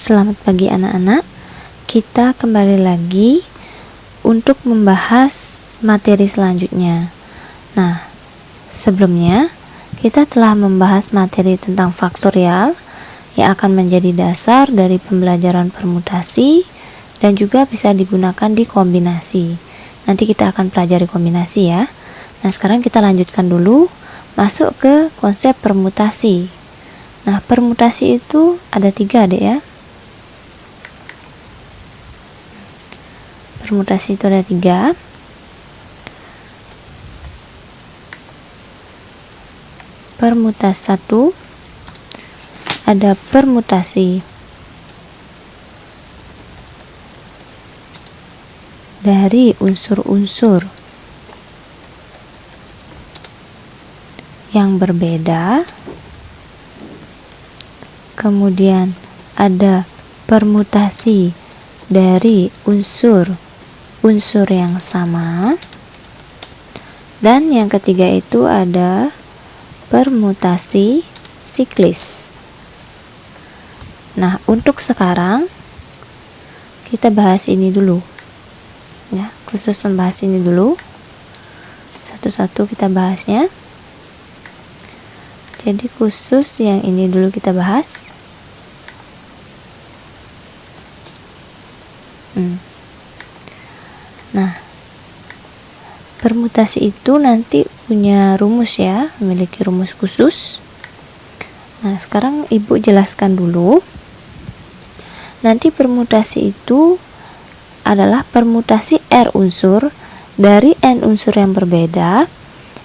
Selamat pagi anak-anak. Kita kembali lagi untuk membahas materi selanjutnya. Nah, sebelumnya kita telah membahas materi tentang faktorial yang akan menjadi dasar dari pembelajaran permutasi dan juga bisa digunakan di kombinasi. Nanti kita akan pelajari kombinasi ya. Nah, sekarang kita lanjutkan dulu masuk ke konsep permutasi. Nah, permutasi itu ada 3 Dek ya. Permutasi itu ada 3. Permutasi 1, ada permutasi dari unsur-unsur yang berbeda. Kemudian ada permutasi dari unsur-unsur yang sama. Dan yang ketiga itu ada permutasi siklis. Nah, untuk sekarang kita bahas ini dulu. Ya, khusus membahas ini dulu. Satu-satu kita bahasnya. Jadi khusus yang ini dulu kita bahas. Nah, permutasi itu nanti punya rumus ya, memiliki rumus khusus. Nah, sekarang Ibu jelaskan dulu. Nanti permutasi itu adalah permutasi R unsur dari N unsur yang berbeda.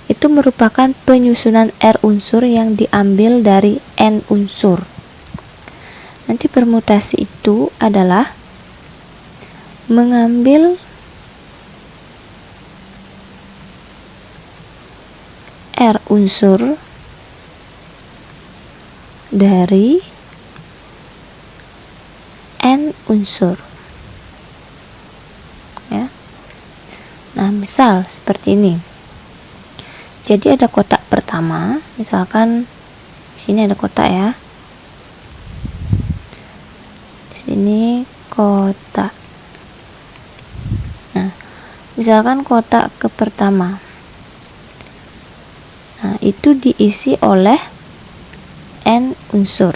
Itu merupakan penyusunan R unsur yang diambil dari N unsur. Nanti permutasi itu adalah mengambil R unsur dari N unsur. Ya. Nah, misal seperti ini. Jadi ada kotak pertama, misalkan di sini ada kotak ya. Di sini kotak. Nah, misalkan kotak ke pertama. Nah, itu diisi oleh N unsur.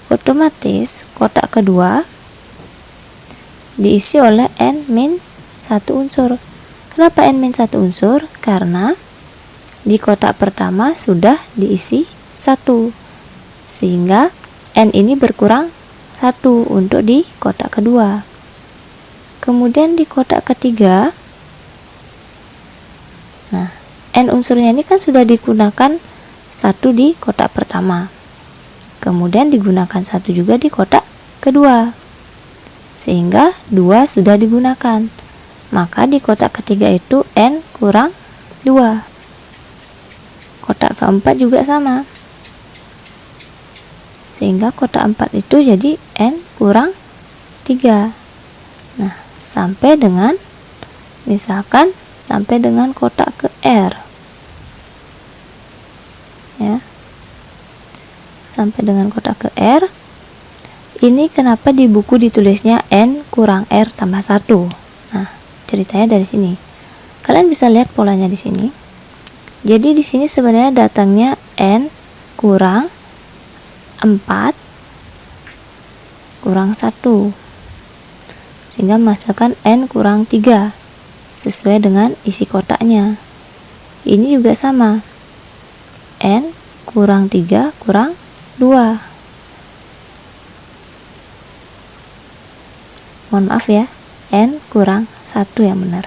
Otomatis kotak kedua diisi oleh N-1 unsur. Kenapa N-1 unsur? Karena di kotak pertama sudah diisi 1, sehingga N ini berkurang 1 untuk di kotak kedua. Kemudian di kotak ketiga, nah, N unsurnya ini kan sudah digunakan 1 di kotak pertama, kemudian digunakan 1 juga di kotak kedua, sehingga 2 sudah digunakan. Maka di kotak ketiga itu N kurang 2. Kotak keempat juga sama, sehingga kotak 4 itu jadi N kurang 3. Nah, sampai dengan misalkan sampai dengan kotak ke R ya, sampai dengan kotak ke R. Ini kenapa di buku ditulisnya N kurang R tambah 1. Nah, ceritanya dari sini. Kalian bisa lihat polanya di sini. Jadi di sini sebenarnya datangnya N kurang 4 kurang 1, sehingga menghasilkan N kurang 3 sesuai dengan isi kotaknya. Ini juga sama, N kurang 3 kurang 2. Mohon maaf ya, N kurang 1 yang benar.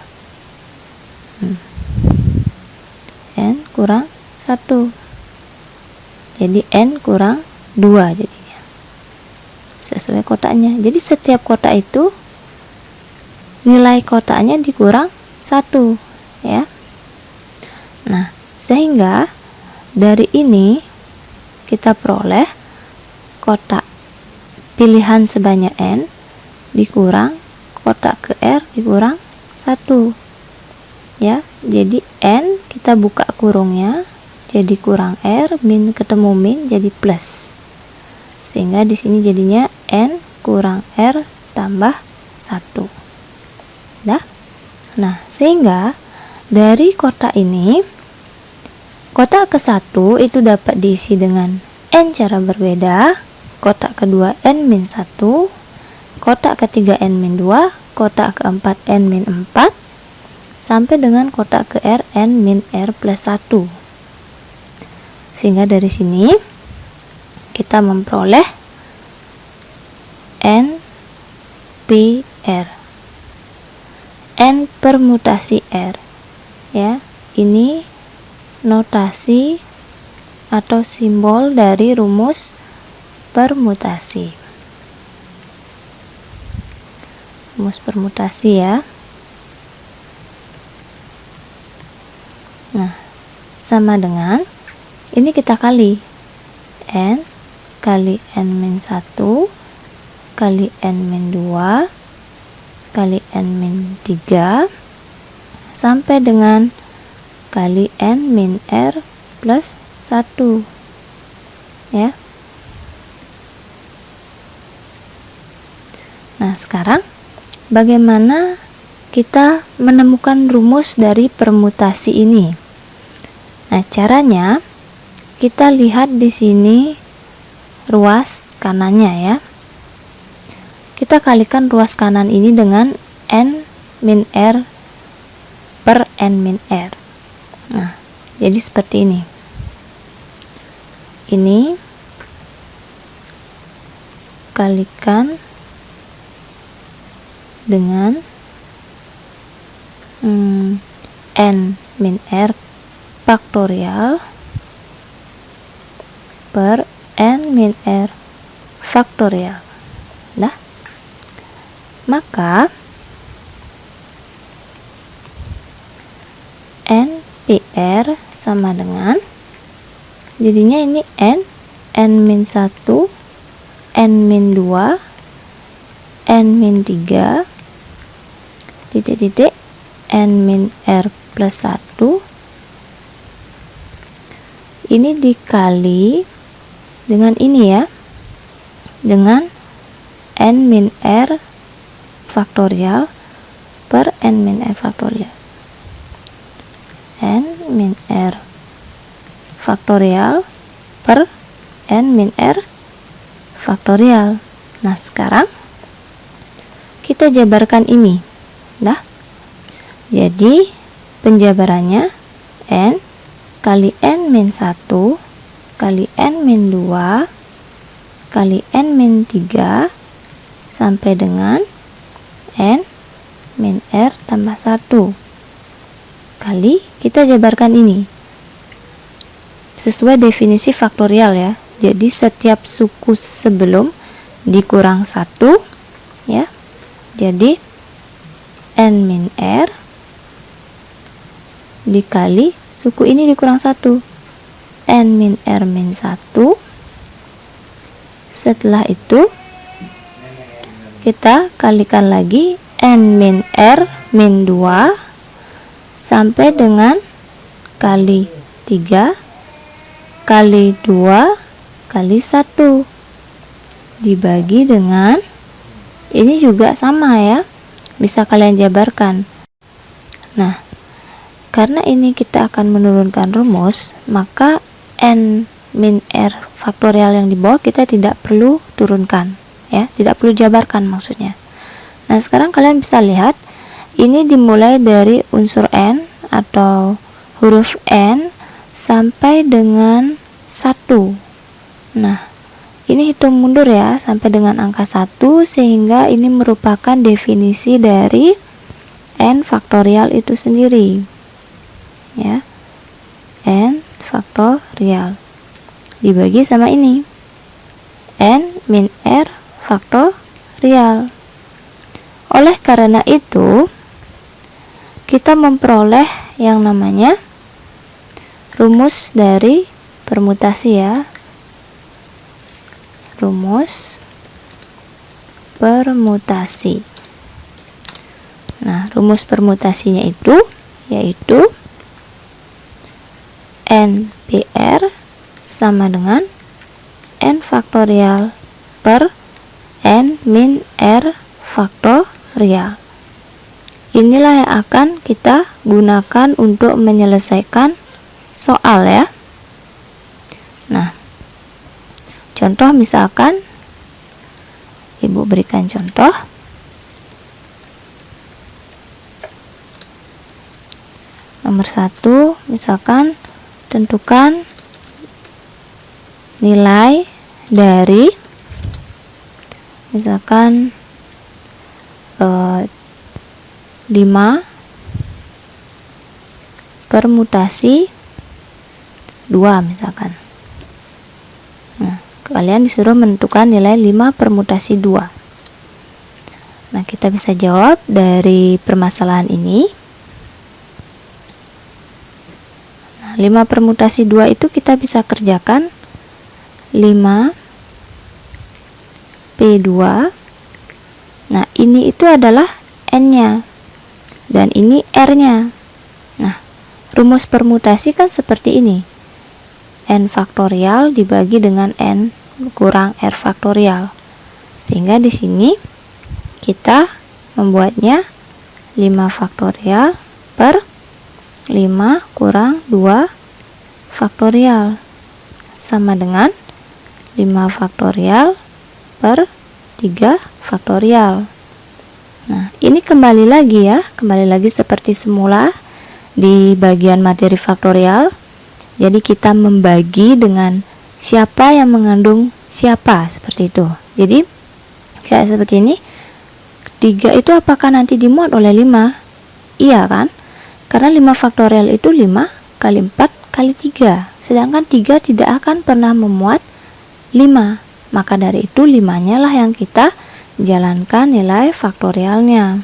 N kurang 1. Jadi N kurang 2 jadinya. Sesuai kotaknya. Jadi setiap kotak itu nilai kotaknya dikurang 1 ya. Nah, sehingga dari ini kita peroleh kotak pilihan sebanyak N dikurang kotak ke R dikurang 1 ya. Jadi N kita buka kurungnya jadi kurang R, min ketemu min jadi plus. sehingga di sini jadinya N kurang R tambah 1. Nah, sehingga dari kotak ini, kotak ke-1 itu dapat diisi dengan N cara berbeda, kotak kedua N-1, kotak ketiga N-2, kotak keempat N-4, sampai dengan kotak ke R N-R plus 1. Sehingga dari sini kita memperoleh NPR, N permutasi R, ya. Ini notasi atau simbol dari rumus permutasi. Rumus permutasi, ya. Nah, sama dengan ini kita kali N kali N-1 kali N-2 kali N-3 sampai dengan kali N-R plus 1, ya. Nah, sekarang bagaimana kita menemukan rumus dari permutasi ini? Nah, caranya kita lihat di sini ruas kanannya, ya. Kita kalikan ruas kanan ini dengan N-R per N-R. Nah, jadi seperti ini. Ini kalikan dengan N-R faktorial per N-R faktorial. Nah, maka NPR sama dengan, jadinya ini N-1, N-2, N-3, titik-titik, N-R plus 1, ini dikali dengan ini, ya, dengan N-R faktorial per N-R faktorial. N-R faktorial per N-R faktorial. Nah, sekarang kita jabarkan ini. Nah, jadi penjabarannya N kali N-1 kali N-2 kali N-3 sampai dengan N-R tambah 1 kali, kita jabarkan ini sesuai definisi faktorial, ya. Jadi setiap suku sebelum dikurang 1, ya. Jadi N-R dikali suku ini dikurang 1, N-R-1. Setelah itu kita kalikan lagi N-R-2 sampai dengan kali 3 kali 2 kali 1 dibagi dengan ini juga sama, ya, bisa kalian jabarkan. Nah, karena ini kita akan menurunkan rumus, maka N-R faktorial yang di bawah kita tidak perlu turunkan, ya, tidak perlu jabarkan maksudnya. Nah, sekarang kalian bisa lihat ini dimulai dari unsur N atau huruf N sampai dengan 1. Nah, ini hitung mundur, ya, sampai dengan angka 1, sehingga ini merupakan definisi dari N faktorial itu sendiri, ya. N faktorial dibagi sama ini N-R faktorial. Oleh karena itu kita memperoleh yang namanya rumus dari permutasi, ya. Rumus permutasi. Nah, rumus permutasinya itu yaitu NPR sama dengan N faktorial per n min r faktorial. Inilah yang akan kita gunakan untuk menyelesaikan soal ya. Nah, contoh misalkan Ibu berikan contoh. Nomor 1, misalkan tentukan nilai dari misalkan 5 permutasi 2 misalkan. Nah, kalian disuruh menentukan nilai 5 permutasi 2. Nah, kita bisa jawab dari permasalahan ini. Nah, 5 permutasi 2 itu kita bisa kerjakan 5 P2. Nah, ini itu adalah N-nya dan ini R-nya. Nah, rumus permutasi kan seperti ini. N faktorial dibagi dengan N kurang R faktorial. Sehingga di sini kita membuatnya 5 faktorial per 5 kurang 2 faktorial sama dengan 5 faktorial per 3 faktorial. Nah, ini kembali lagi ya, kembali lagi seperti semula di bagian materi faktorial. Jadi kita membagi dengan siapa yang mengandung siapa, seperti itu. Jadi kayak seperti ini. 3 itu apakah nanti dimuat oleh 5? Iya kan? Karena 5 faktorial itu 5 kali 4 kali 3. Sedangkan 3 tidak akan pernah memuat 5. Maka dari itu 5-nya lah yang kita jalankan nilai faktorialnya.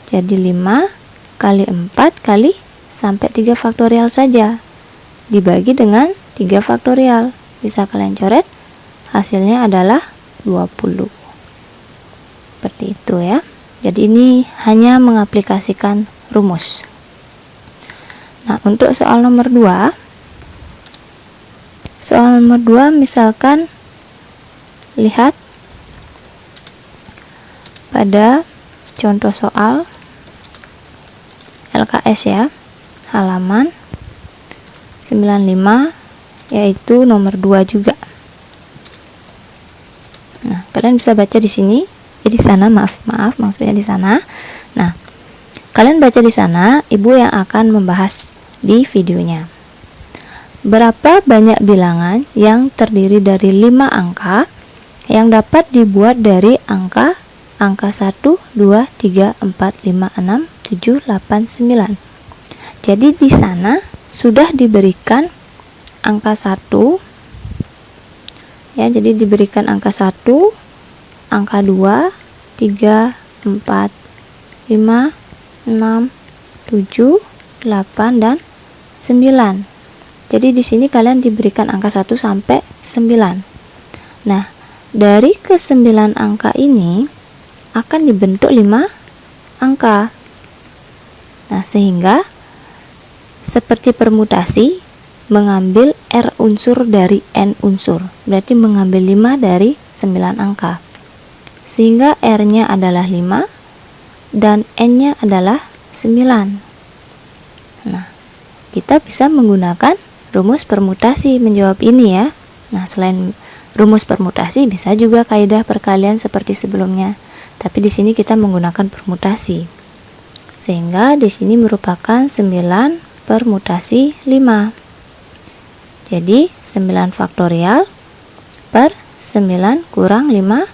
Jadi 5 kali 4 kali sampai 3 faktorial saja dibagi dengan 3 faktorial. Bisa kalian coret, hasilnya adalah 20. Seperti itu ya. Jadi ini hanya mengaplikasikan rumus. Nah, untuk soal nomor 2, soal nomor 2 misalkan lihat pada contoh soal LKS ya, halaman 95, yaitu nomor 2 juga. Nah, kalian bisa baca di sini, di sana, maaf maksudnya di sana. Nah, kalian baca di sana, Ibu yang akan membahas di videonya. Berapa banyak bilangan yang terdiri dari 5 angka yang dapat dibuat dari angka 1, 2, 3, 4, 5, 6, 7, 8, 9. Jadi di sana sudah diberikan angka 1 ya, jadi diberikan angka 1, angka 2, 3, 4, 5, 6, 7, 8 dan 9. Jadi di sini kalian diberikan angka 1 sampai 9. Nah, dari ke-9 angka ini akan dibentuk 5 angka. Nah, sehingga seperti permutasi mengambil R unsur dari N unsur. Berarti mengambil 5 dari 9 angka. Sehingga R-nya adalah 5 dan N-nya adalah 9. Nah, kita bisa menggunakan rumus permutasi menjawab ini ya. Nah, selain rumus permutasi bisa juga kaidah perkalian seperti sebelumnya. Tapi di sini kita menggunakan permutasi. Sehingga di sini merupakan 9 permutasi 5. Jadi 9 faktorial per 9 kurang 5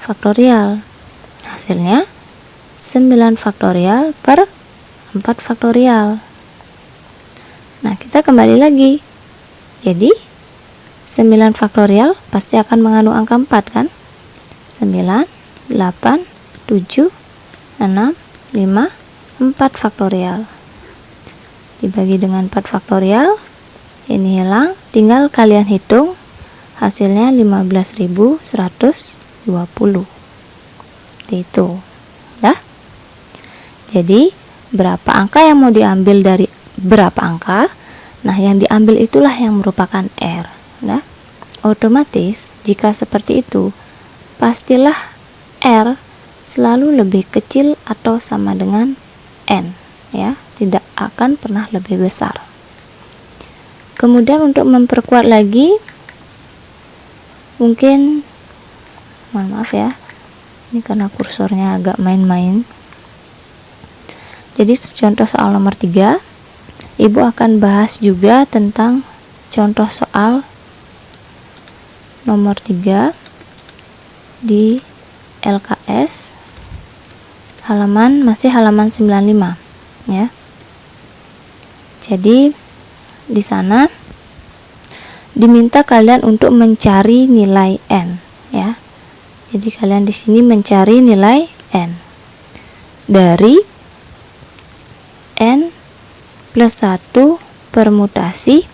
faktorial. Hasilnya 9 faktorial per 4 faktorial. Nah, kita kembali lagi. Jadi 9 faktorial pasti akan mengandung angka 4 kan? 9, 8, 7, 6, 5, 4 faktorial. Dibagi dengan 4 faktorial, ini hilang, tinggal kalian hitung hasilnya 15.120. Itu dah. Jadi berapa angka yang mau diambil dari berapa angka? Nah, yang diambil itulah yang merupakan R. Nah, Otomatis jika seperti itu, pastilah R selalu lebih kecil atau sama dengan N, ya, tidak akan pernah lebih besar. Kemudian untuk memperkuat lagi, mungkin, mohon maaf ya, ini karena kursornya agak main-main. Jadi contoh soal nomor 3, Ibu akan bahas juga tentang contoh soal nomor 3 di LKS masih halaman 95, ya. Jadi di sana diminta kalian untuk mencari nilai N, ya. Jadi kalian di sini mencari nilai N dari N plus 1 permutasi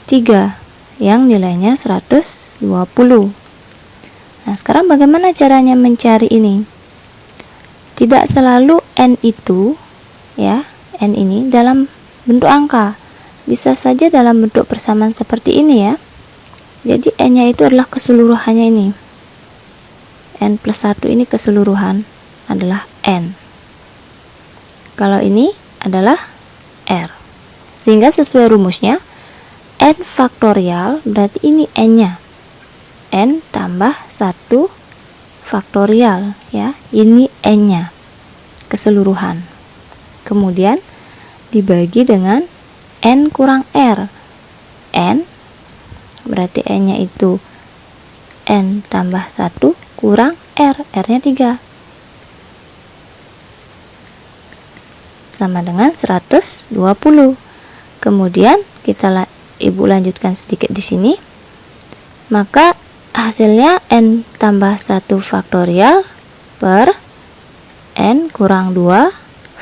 3 yang nilainya 120. Nah, sekarang bagaimana caranya mencari ini? Tidak selalu N itu, ya, N ini dalam bentuk angka. Bisa saja dalam bentuk persamaan seperti ini, ya. Jadi N-nya itu adalah keseluruhannya ini. N plus 1 ini keseluruhan adalah N. Kalau ini adalah R. Sehingga sesuai rumusnya, N faktorial berarti ini N-nya. N tambah 1 faktorial, ya. Ini N-nya, keseluruhan. Kemudian dibagi dengan N kurang R. N berarti N-nya itu N tambah 1 kurang R. R-nya 3. Sama dengan 120. Kemudian Ibu lanjutkan sedikit di sini. Maka hasilnya N tambah 1 faktorial per N kurang 2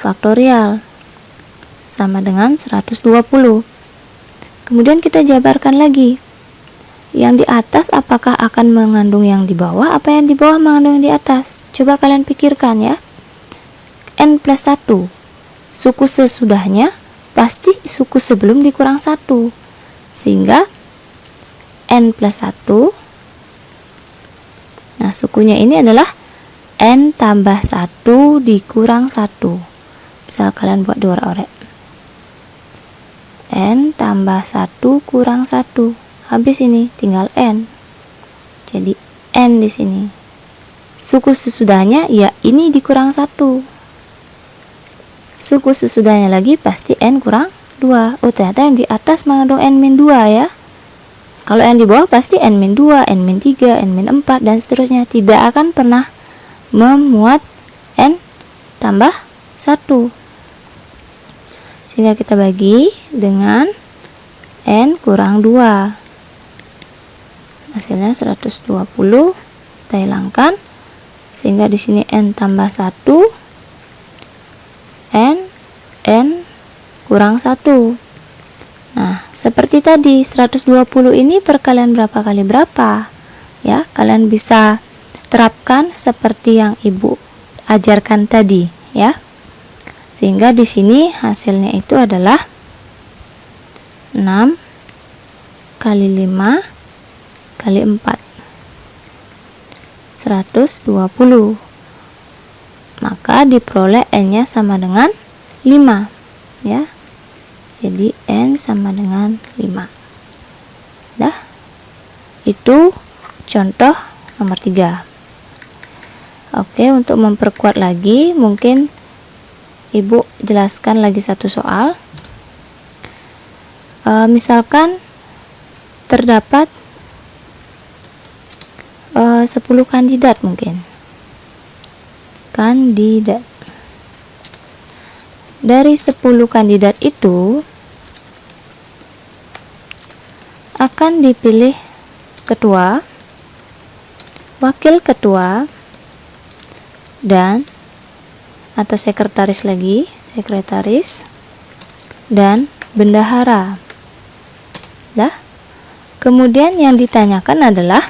faktorial sama dengan 120. Kemudian kita jabarkan lagi. Yang di atas apakah akan mengandung yang di bawah, apa yang di bawah mengandung yang di atas? Coba kalian pikirkan, ya. N plus 1, suku sesudahnya pasti suku sebelum dikurang 1. Sehingga N plus 1, nah sukunya ini adalah N tambah 1 dikurang 1. Misal kalian buat dua orek. N tambah 1 kurang 1. Habis ini tinggal N. Jadi N di sini. Suku sesudahnya ya ini dikurang 1. Suku sesudahnya lagi pasti N kurang 2. Oh, ternyata yang di atas mengandung N-2, ya. Kalau yang di bawah pasti N-2, N-3, N-4 dan seterusnya. Tidak akan pernah memuat N tambah 1. Sehingga kita bagi dengan N kurang 2. Hasilnya 120. Kita hilangkan. Sehingga di sini N tambah 1. N kurang 1. Nah, seperti tadi 120 ini perkalian berapa kali berapa? Ya, kalian bisa terapkan seperti yang Ibu ajarkan tadi, ya. Sehingga di sini hasilnya itu adalah 6 kali 5 kali 4. 120. Maka diperoleh N-nya sama dengan 5, ya. Jadi N sama dengan 5. Dah. Itu contoh nomor 3. Oke, untuk memperkuat lagi mungkin Ibu jelaskan lagi satu soal. Misalkan terdapat 10 kandidat mungkin. Kandidat. Dari 10 kandidat itu akan dipilih ketua, wakil ketua, dan atau sekretaris lagi, sekretaris dan bendahara. Dah. Kemudian yang ditanyakan adalah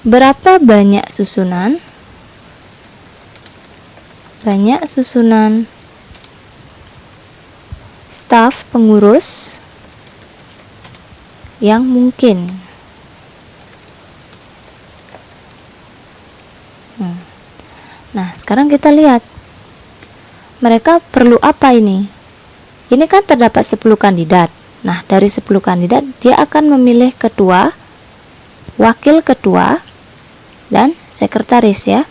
berapa banyak susunan staf pengurus yang mungkin. Nah, sekarang kita lihat mereka perlu apa ini. Ini kan terdapat 10 kandidat. Nah, dari 10 kandidat dia akan memilih ketua, wakil ketua, dan sekretaris ya.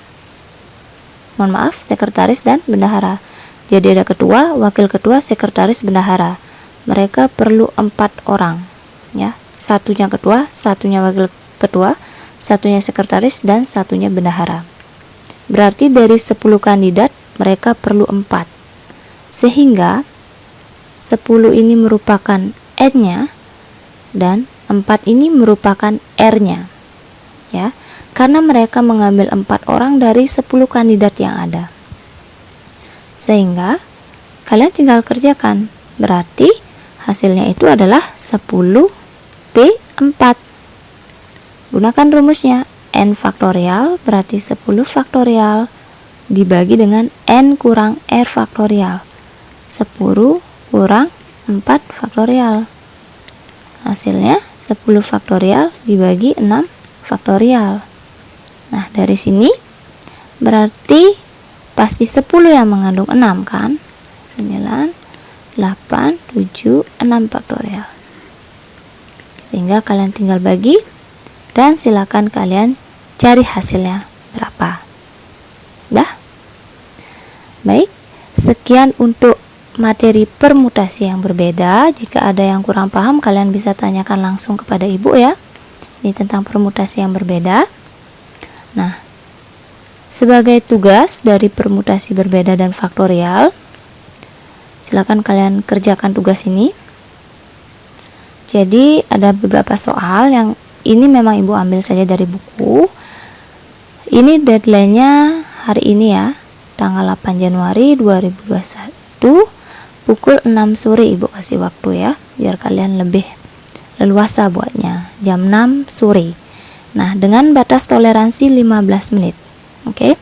Mohon maaf, sekretaris dan bendahara. Jadi ada ketua, wakil ketua, sekretaris, bendahara. Mereka perlu 4 orang ya. Satunya ketua, satunya wakil ketua, satunya sekretaris, dan satunya bendahara. Berarti dari 10 kandidat mereka perlu 4. Sehingga 10 ini merupakan N-nya dan 4 ini merupakan R-nya. Ya. Karena mereka mengambil 4 orang dari 10 kandidat yang ada. Sehingga kalian tinggal kerjakan. Berarti hasilnya itu adalah 10p4. Gunakan rumusnya. N faktorial berarti 10 faktorial dibagi dengan N kurang R faktorial. 10 kurang 4 faktorial. Hasilnya 10 faktorial dibagi 6 faktorial. Nah, dari sini berarti pasti 10 yang mengandung 6 kan? 9, 8, 7, 6 faktorial. Sehingga kalian tinggal bagi dan silakan kalian cari hasilnya berapa. Dah? Baik, sekian untuk materi permutasi yang berbeda. Jika ada yang kurang paham, kalian bisa tanyakan langsung kepada ibu ya. Ini tentang permutasi yang berbeda. Nah, sebagai tugas dari permutasi berbeda dan faktorial, silakan kalian kerjakan tugas ini. Jadi ada beberapa soal yang ini memang ibu ambil saja dari buku. Ini deadline-nya hari ini ya, tanggal 8 Januari 2021 pukul 6 sore ibu kasih waktu ya, biar kalian lebih leluasa buatnya. Jam 6 sore. Nah, dengan batas toleransi 15 menit. Oke.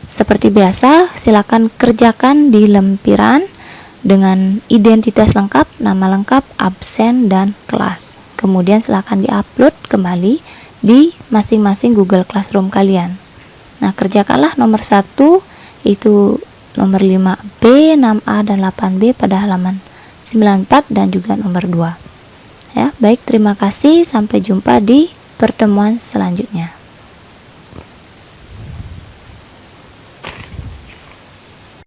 Seperti biasa, silakan kerjakan di lempiran dengan identitas lengkap, nama lengkap, absen, dan kelas. Kemudian silakan diupload kembali di masing-masing Google Classroom kalian. Nah, kerjakanlah nomor 1 itu nomor 5B, 6A, dan 8B pada halaman 94 dan juga nomor 2. Ya, baik, terima kasih, sampai jumpa di pertemuan selanjutnya.